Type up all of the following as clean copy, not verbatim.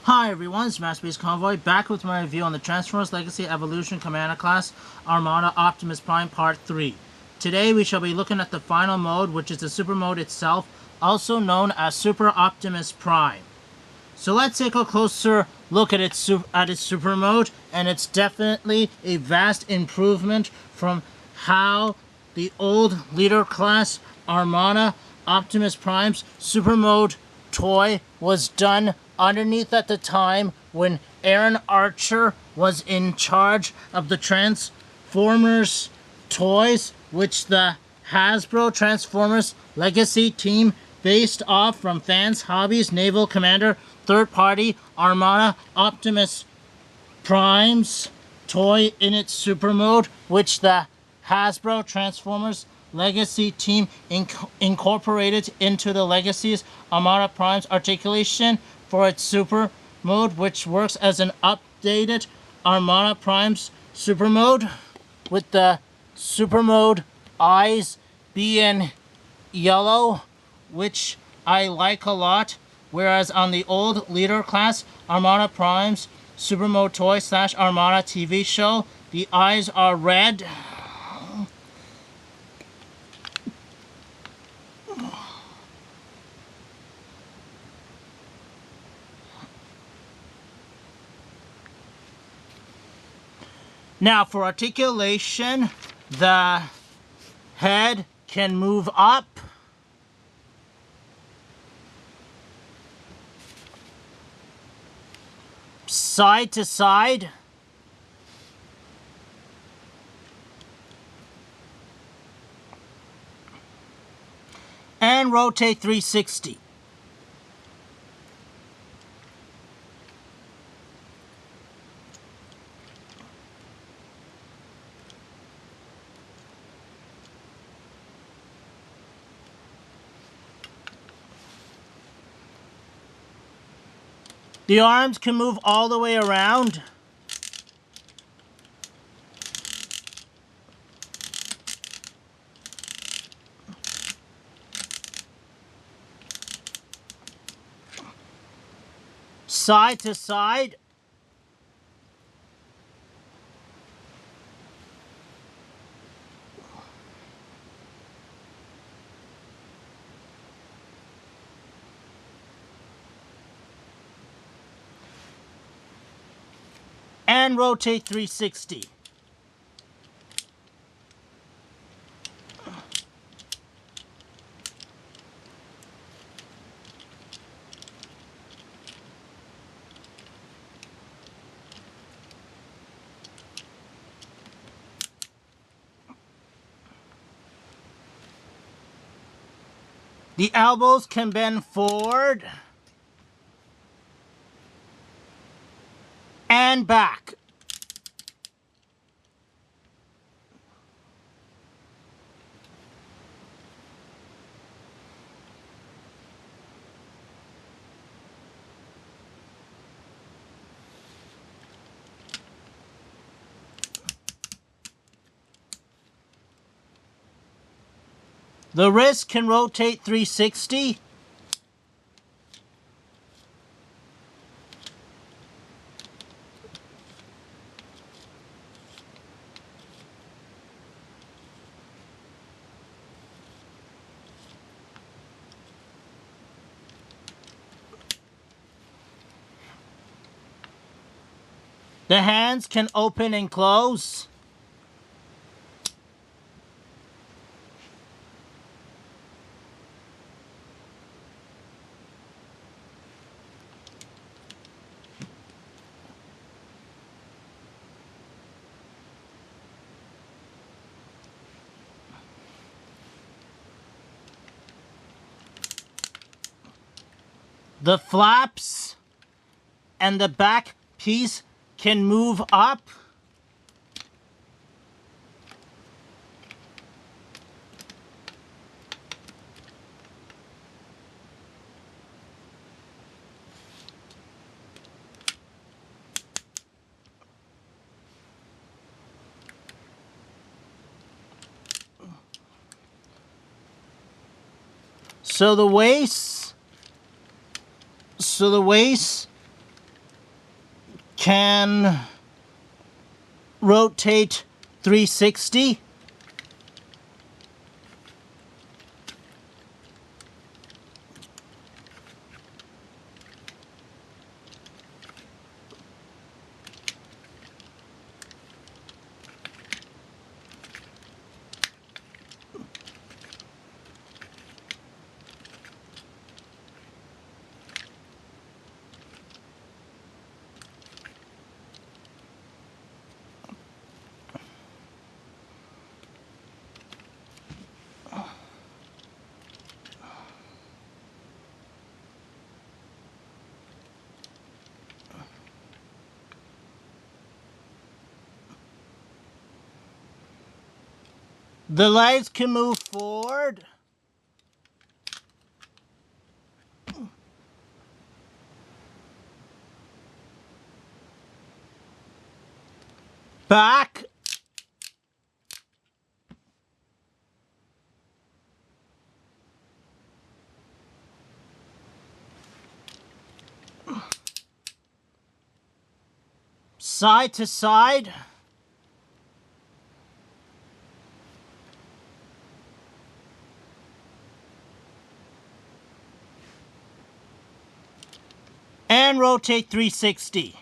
Hi everyone, it's Masterpiece Convoy, back with my review on the Transformers Legacy Evolution Commander Class Armada Optimus Prime Part 3. Today we shall be looking at the final mode, which is the Super Mode itself, also known as Super Optimus Prime. So let's take a closer look at its Super Mode, and it's definitely a vast improvement from how the old Leader Class Armada Optimus Prime's Super Mode toy was done underneath at the time when Aaron Archer was in charge of the Transformers toys, which the Hasbro Transformers Legacy team based off from Fans Hobbies Naval Commander third party Armada Optimus Prime's toy in its Super Mode, which the Hasbro Transformers Legacy team incorporated into the Legacy's Armada Prime's articulation for its Super Mode, which works as an updated Armada Prime's Super Mode, with the Super Mode eyes being yellow, which I like a lot, whereas on the old Leader Class Armada Prime's Super Mode toy / Armada TV show, the eyes are red. Now for articulation, the head can move up, side to side, and rotate 360. The arms can move all the way around. Side to side. And rotate 360. The elbows can bend forward and back. The wrist can rotate 360. The hands can open and close. The flaps and the back piece can move up. So the waist can rotate 360. The legs can move forward, back, side to side, and rotate 360.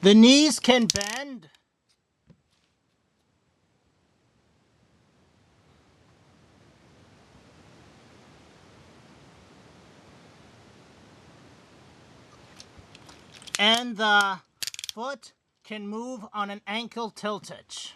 The knees can bend, and the foot can move on an ankle tiltage.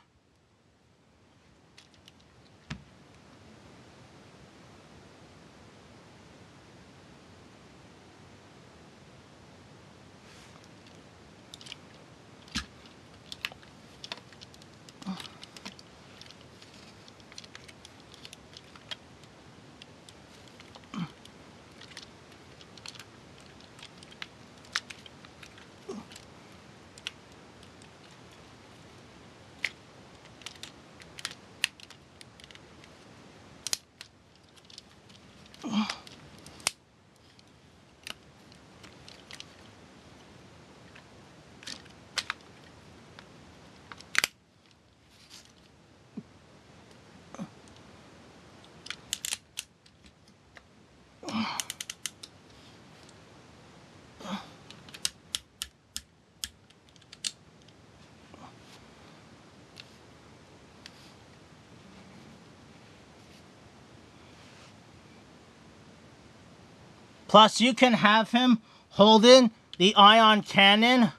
Plus, you can have him holding the ion cannon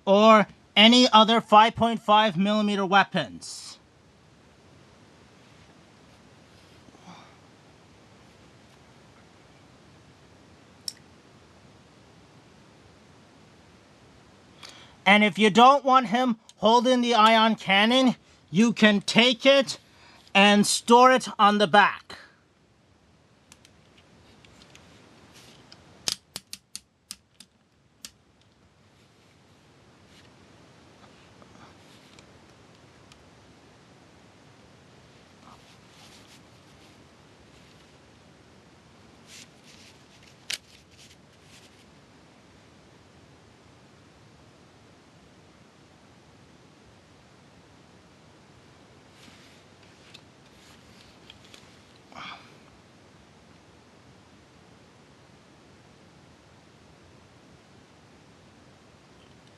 or any other 5.5mm weapons. And if you don't want him holding the ion cannon, you can take it and store it on the back.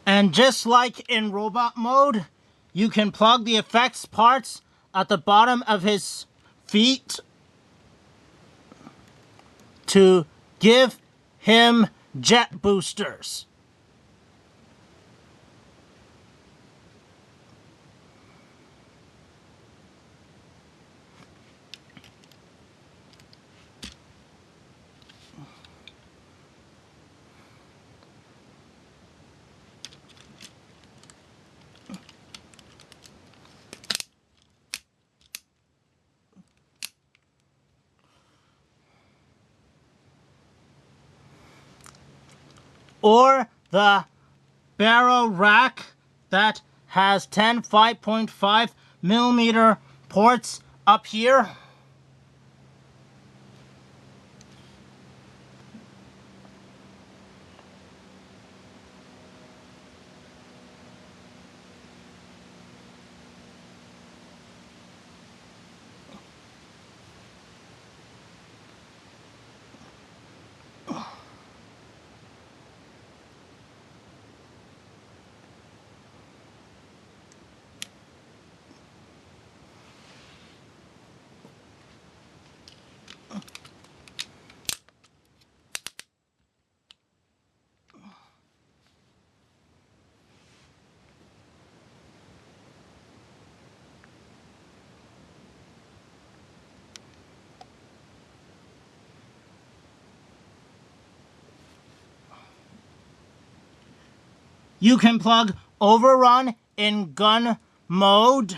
And just like in robot mode, you can plug the effects parts at the bottom of his feet to give him jet boosters. or the barrel rack that has 10 5.5 millimeter ports up here. You can plug overrun in gun mode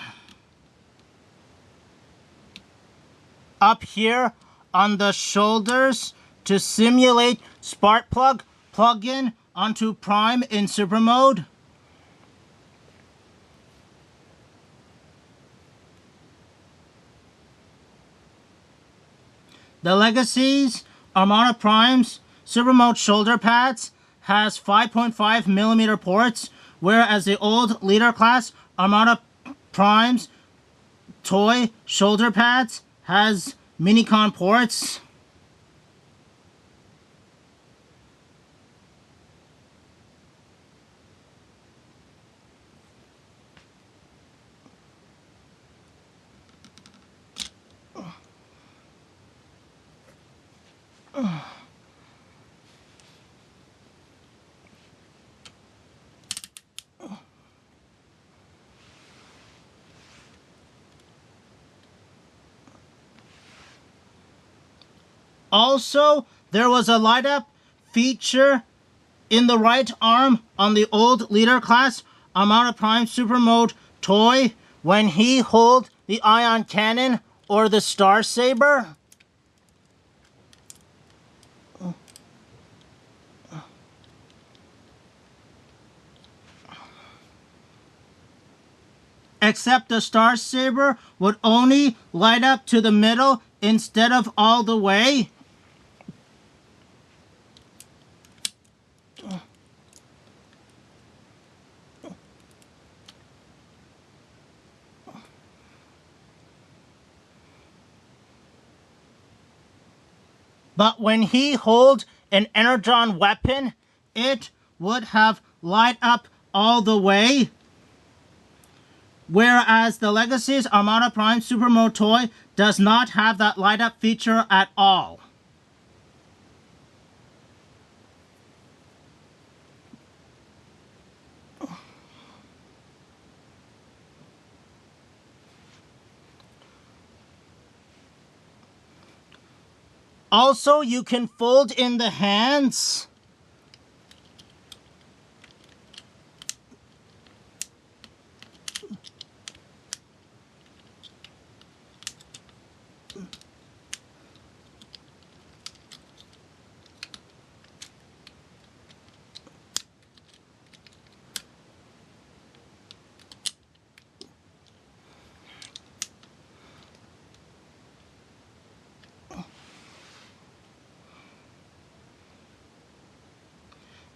up here on the shoulders to simulate spark plug. Plug in onto prime in super mode. The Legacy's Armada Prime's super mode shoulder pads has 5.5 millimeter ports, whereas the old leader class Armada Prime's toy shoulder pads has minicon ports. Also, there was a light up feature in the right arm on the old leader class Armada Prime Super Mode toy when he holds the ion cannon or the Star Saber. Except the Star Saber would only light up to the middle instead of all the way. But when he holds an energon weapon, it would have light up all the way. Whereas the Legacy's Armada Prime Super Mode toy does not have that light up feature at all. Also, you can fold in the hands.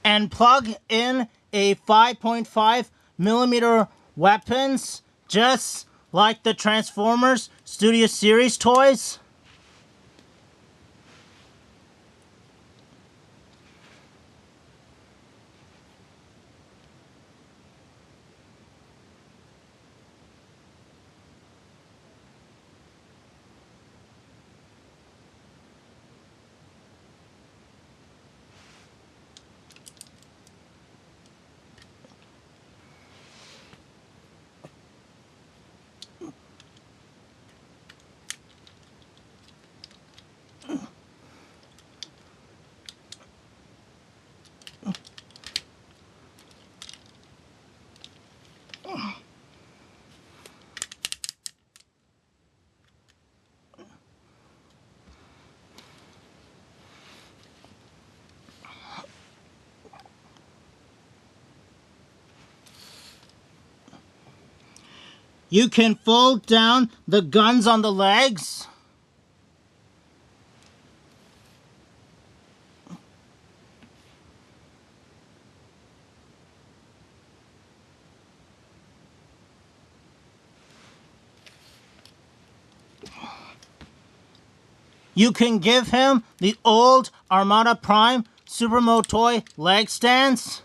And plug in a 5.5 millimeter weapons, just like the Transformers Studio Series toys. You can fold down the guns on the legs. You can give him the old Armada Prime Supermo toy leg stands.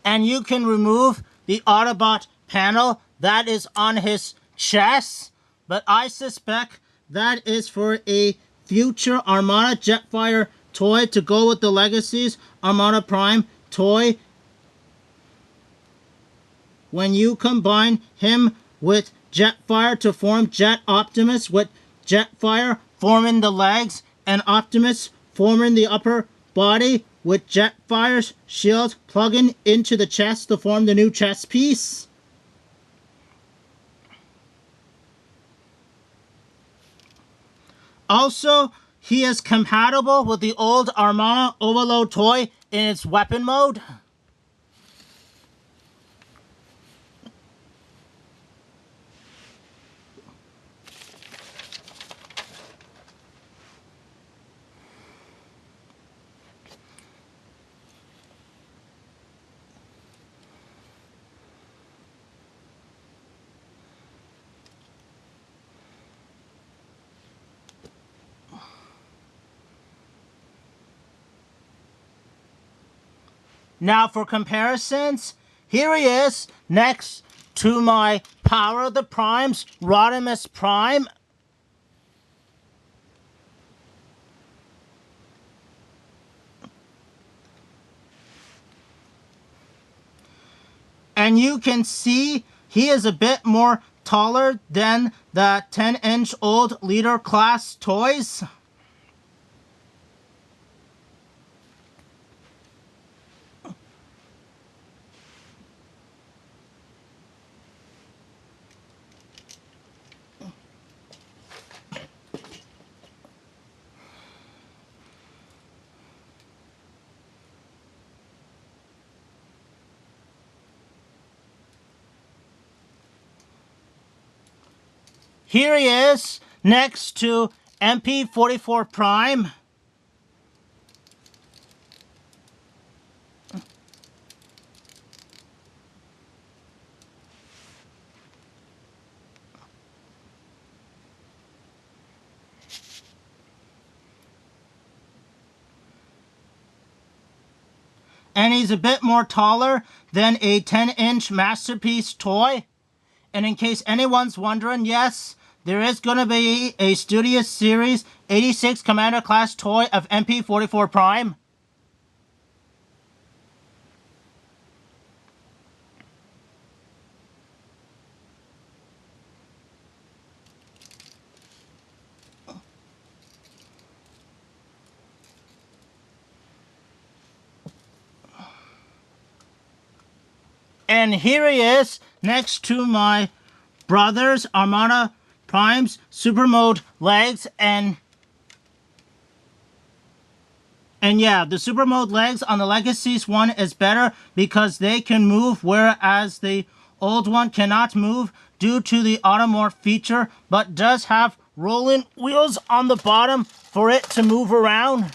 And you can remove the Autobot panel that is on his chest, but I suspect that is for a future Armada Jetfire toy to go with the Legacies Armada Prime toy. When you combine him with Jetfire to form Jet Optimus, with Jetfire forming the legs and Optimus forming the upper body, with Jetfire's shield plugging into the chest to form the new chest piece. Also, he is compatible with the old Armada Overload toy in its weapon mode. Now for comparisons, here he is next to my Power of the Primes, Rodimus Prime. And you can see he is a bit more taller than the 10-inch old Leader Class toys. Here he is next to MP44 Prime. And he's a bit more taller than a 10-inch Masterpiece toy. And in case anyone's wondering, yes, there is going to be a Studio Series 86 Commander Class toy of MP44 Prime. And here he is next to my brother's Armada Prime's Super Mode legs. And yeah, the Super Mode legs on the Legacies one is better because they can move, whereas the old one cannot move due to the automorph feature, but does have rolling wheels on the bottom for it to move around.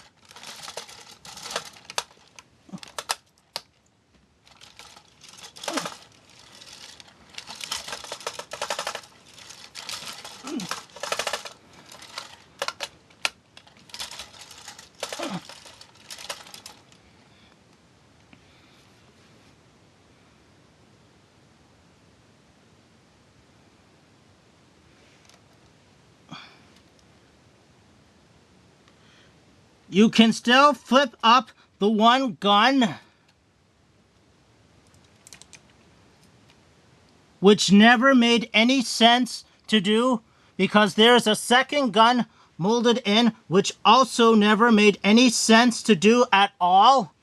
You can still flip up the one gun, which never made any sense to do because there's a second gun molded in, which also never made any sense to do at all.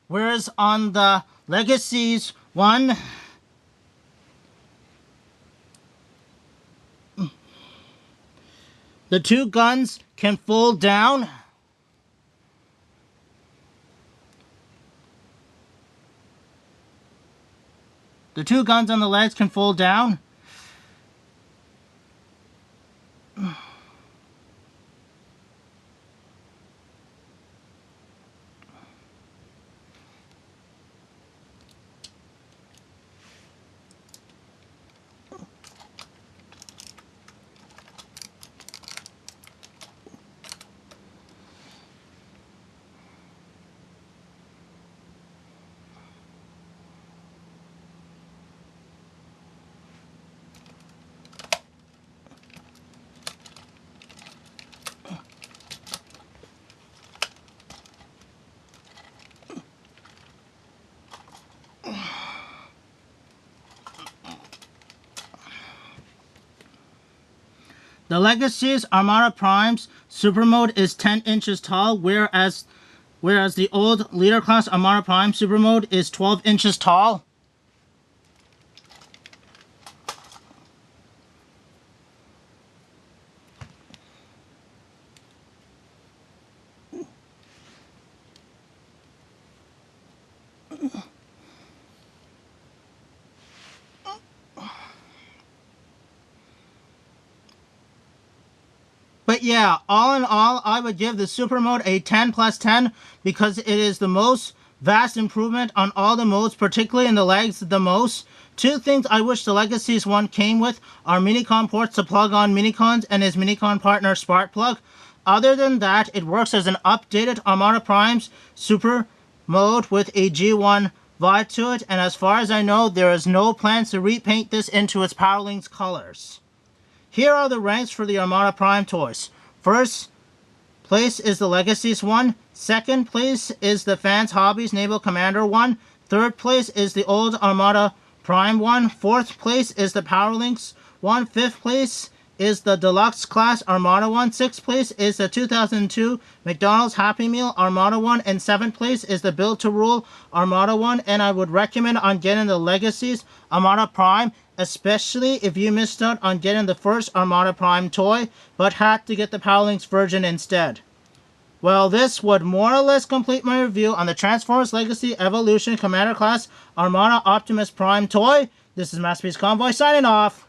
Whereas on the Legacies one, the two guns can fold down. The two guns on the legs can fold down. The Legacies Armada Prime's Super Mode is 10 inches tall, whereas the old Leader Class Armada Prime Super Mode is 12 inches tall. But yeah, all in all, I would give the Super Mode a 10 plus 10 because it is the most vast improvement on all the modes, particularly in the legs the most. Two things I wish the Legacies one came with are Minicon ports to plug on Minicons and his Minicon partner Spark Plug. Other than that, it works as an updated Armada Prime's Super Mode with a G1 vibe to it, and as far as I know, there is no plans to repaint this into its Powerlinks colors. Here are the ranks for the Armada Prime toys. First place is the Legacies one. Second place is the Fans Hobbies Naval Commander one. Third place is the old Armada Prime one. Fourth place is the Powerlinks one. Fifth place is the Deluxe Class Armada one. Sixth place is the 2002 McDonald's Happy Meal Armada one. And seventh place is the Build to Rule Armada one. And I would recommend on getting the Legacies Armada Prime, especially if you missed out on getting the first Armada Prime toy, but had to get the Powerlinks version instead. Well, this would more or less complete my review on the Transformers Legacy Evolution Commander Class Armada Optimus Prime toy. This is Masterpiece Convoy signing off.